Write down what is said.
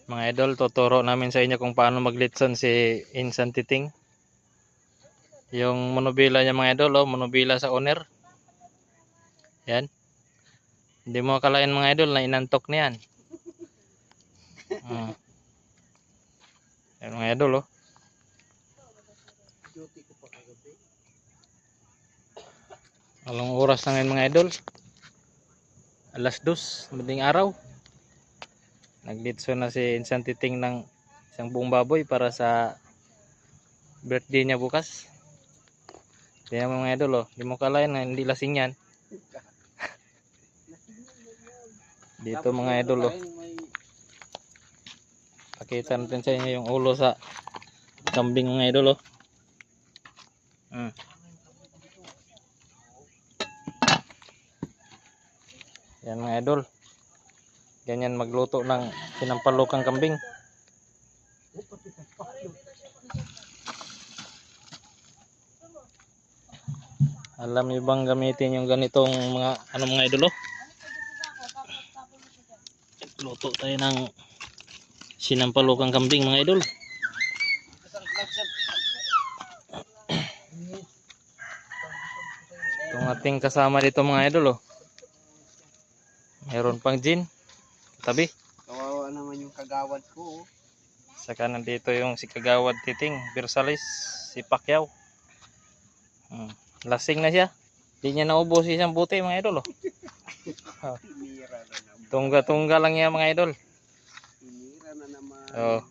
Mga idol, tuturo namin sa inyo kung paano maglitson si Insan Titing. Yung monobila niya mga idol, oh, monobila sa owner. Yan. Hindi mo akalain mga idol na inantok niyan. Yan mga idol, oh. Anong oras na ngayon mga idol? 2:00, madaling araw. Naglitson na si Insan Titing ng isang buong baboy para sa birthday niya bukas. Tingnan mo mga idol, oh. Hindi mo akalain na hindi lasing yan. Dito mga idol, oh. Pakita natin sa inyo yung ulo sa kambing mga idol, oh. Yan mga idol. Ganyan magluto ng sinampalukang kambing. Alam niyo bang gamitin yung ganitong mga mga idol, oh? Luto tayo ng sinampalukang kambing mga idol. Itong ating kasama dito mga idol, oh. Mayroon pang gin tabi. Kawawa naman yung kagawad ko, oh. Saka nandito yung si Kagawad Titing Bersalis, si Pacquiao. Lasing na siya. Hindi niya naubos isang buti mga idol, oh. Tungga-tungga lang yan mga idol. Tinira na naman. Oh.